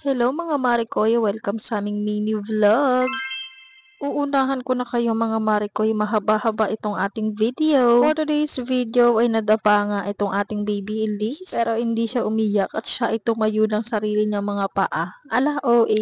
Hello mga Marikoy, welcome sa aming mini vlog. Uunahan ko na kayo mga Marikoy, mahaba-haba itong ating video. For today's video ay nadapa nga itong ating baby Elise, pero hindi siya umiyak at siya ay tumayo ng sarili niyang mga paa. Ala, OA.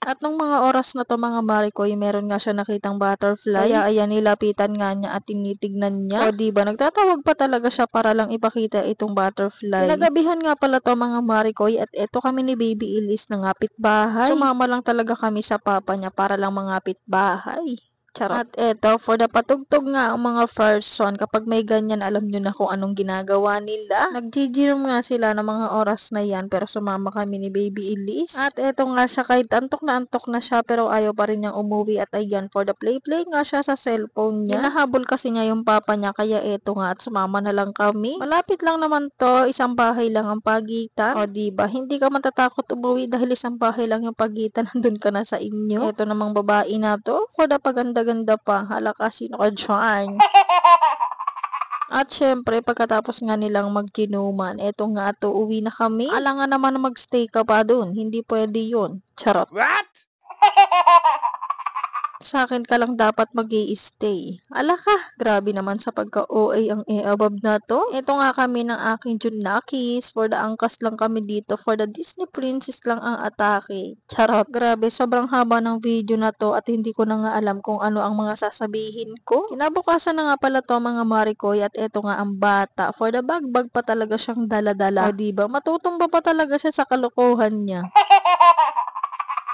At nung mga oras na to mga Marikoy, meron nga siya nakitang butterfly. Kaya ayan, nilapitan nga niya at tinitignan niya. O diba, nagtatawag pa talaga siya para lang ipakita itong butterfly. Kinagabihan nga pala to mga Marikoy at eto kami ni Baby Elise na ngapit bahay. Sumama lang talaga kami sa papa niya para lang mangapit bahay. Charot. At eto, for the patugtog nga ang mga person, kapag may ganyan, alam nyo na kung anong ginagawa nila. Nag-GG nga sila ng mga oras na yan, pero sumama kami ni Baby Elise. At eto nga siya, kahit antok na siya, pero ayaw pa rin niyang umuwi. At ayan, for the play nga siya sa cellphone niya. Hinahabol kasi niya yung papa niya, kaya eto nga, at sumama na lang kami. Malapit lang naman to, isang bahay lang ang pagitan. O diba, hindi ka matatakot umuwi dahil isang bahay lang yung pagitan, nandun ka na sa inyo. Eto namang babae na to, for the paganda-ganda pa, hala ka, sino ka dyan? At syempre, pagkatapos nga nilang magkinuman, eto nga to, uwi na kami. Alangan naman na magstay ka pa dun, hindi pwede yun. Charot. What? Sa akin ka lang dapat mag-i-stay. Ala ka, grabe naman sa pagka-OA ang above na to. Ito nga kami ng aking Junakis. For the angkas lang kami dito. For the Disney Princess lang ang atake. Charot. Grabe, sobrang haba ng video na to at hindi ko na nga alam kung ano ang mga sasabihin ko. Kinabukasan na nga pala to mga Marikoy at ito nga ang bata. For the bag pa talaga siyang dala-dala. O diba, matutumba pa talaga siya sa kalokohan niya.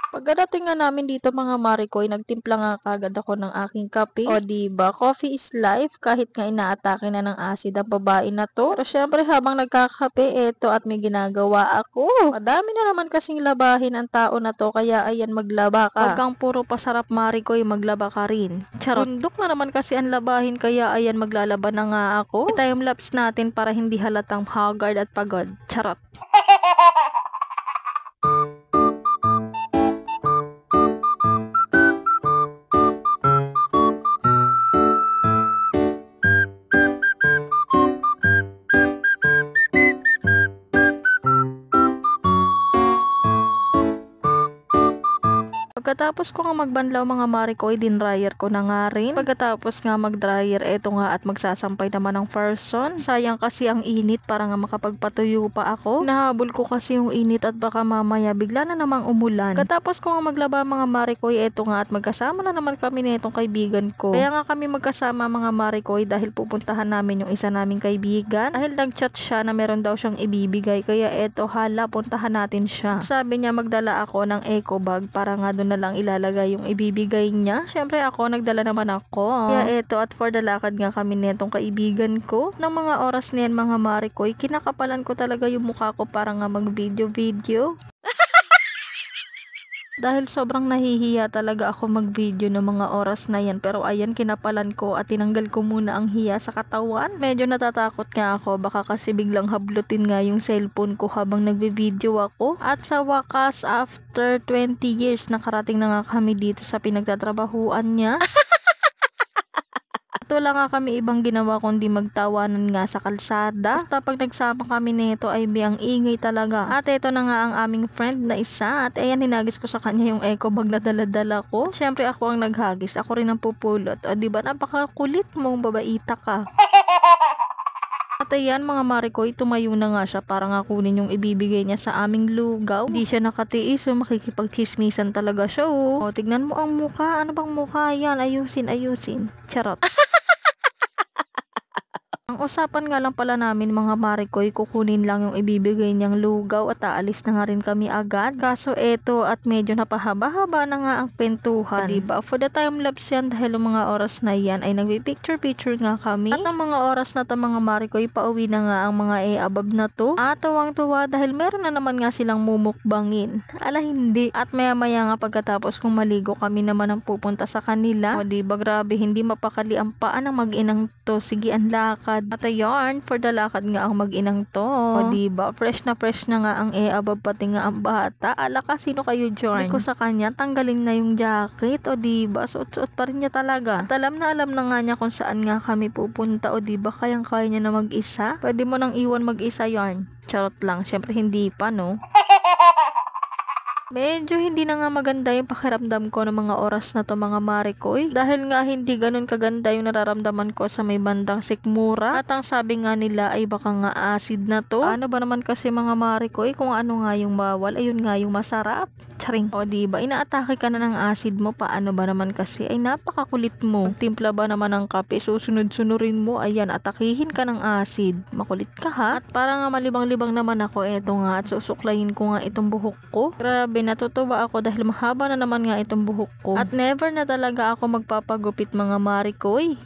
Pagdating nga namin dito mga Marikoy, nagtimpla nga kagad ako ng aking kape. O diba, coffee is life kahit nga inaatake na ng acid ang babae na to. Pero syempre habang nagkakape, eto at may ginagawa ako. Madami na naman kasing labahin ang tao na to, kaya ayan, maglaba ka. Pag kang puro pasarap Marikoy, maglaba ka rin. Charot. Bundok na naman kasi ang labahin, kaya ayan, maglalaba na nga ako. I-timelapse natin para hindi halatang haggard at pagod. Charot. Pagkatapos ko nga magbanlaw mga Marikoy, din-dryer ko na nga rin. Pagkatapos nga mag-dryer, eto nga at magsasampay naman ng person. Sayang kasi ang init para nga makapagpatuyo pa ako. Nahabol ko kasi yung init at baka mamaya bigla na namang umulan. Pagkatapos ko nga maglaba mga Marikoy, eto nga at magkasama na naman kami nitong kaibigan ko. Kaya nga kami magkasama mga Marikoy dahil pupuntahan namin yung isa naming kaibigan. Dahil nag-chat siya na meron daw siyang ibibigay, kaya eto, hala, puntahan natin siya. Sabi niya magdala ako ng eco bag para nga doon na lang ilalagay yung ibibigay niya. Syempre ako, nagdala naman ako. Kaya eto, at for the lakad nga kami netong kaibigan ko. Ng mga oras niyan mga Marikoy, kinakapalan ko talaga yung mukha ko para nga mag video. Dahil sobrang nahihiya talaga ako mag-video ng mga oras na yan. Pero ayan, kinapalan ko at tinanggal ko muna ang hiya sa katawan. Medyo natatakot nga ako. Baka kasi biglang hablutin nga yung cellphone ko habang nagbe-video ako. At sa wakas, after 20 years, nakarating na nga kami dito sa pinagtatrabahuan niya. Wala nga kami ibang ginawa kundi magtawanan nga sa kalsada. Basta pag nagsama kami nito ay biyang ingay talaga. At ito na nga ang aming friend na isa. At ayan, hinagis ko sa kanya yung eco bag na dala-dala ko. Siyempre ako ang naghagis. Ako rin ang pupulot. O diba, napakakulit mong babaita ka. At ayan mga Marikoy, tumayo na nga siya para nga kunin yung ibibigay niya sa aming lugaw. Di siya nakatiis, so makikipagchismisan talaga siya. O tignan mo ang mukha. Ano bang mukha yan? Ayusin. Charot. Ang usapan nga lang pala namin mga Marikoy, kukunin lang yung ibibigay niyang lugaw at aalis na nga rin kami agad. Kaso eto, at medyo napahaba-haba na nga ang kwentuhan. Diba? For the time lapse yan, dahil yung mga oras na yan ay nagbi-picture nga kami. At ang mga oras na to mga Marikoy, pauwi na nga ang mga above na to. At tawang-tuwa dahil meron na naman nga silang mumukbangin. Ala hindi. At maya-maya nga pagkatapos kung maligo, kami naman ang pupunta sa kanila. O diba, grabe, hindi mapakali ang paan ng mag-inang to. Sige, ang lakad. At ayun, for the lakad nga ang mag-inang to. O diba, fresh na nga ang above, pati nga ang bata. Ala ka, sino kayo dyan? Ko sa kanya, tanggalin na yung jacket. O diba, suot-suot pa rin niya talaga. At alam na nga niya kung saan nga kami pupunta. O diba, kayang-kaya niya na mag-isa. Pwede mo nang iwan mag-isa yarn. Charot lang, syempre hindi pa, no? Medyo hindi na nga maganda yung pakiramdam ko ng mga oras na to mga Marikoy. Dahil nga hindi ganun kaganda yung nararamdaman ko sa may bandang sikmura. At ang sabi nga nila ay baka nga acid na to. Ano ba naman kasi mga Marikoy kung ano nga yung bawal, ayun nga yung masarap. Charing. O diba, inaatake ka na ng acid mo, paano ba naman kasi? Ay napakakulit mo. Timpla ba naman ng kape, susunod-sunurin mo, ayan, atakihin ka ng acid. Makulit ka ha? At para nga malibang-libang naman ako, eto nga, at susuklayin ko nga itong buhok ko. Grabe, natutuwa ako dahil mahaba na naman nga itong buhok ko. At never na talaga ako magpapagupit mga Marikoy.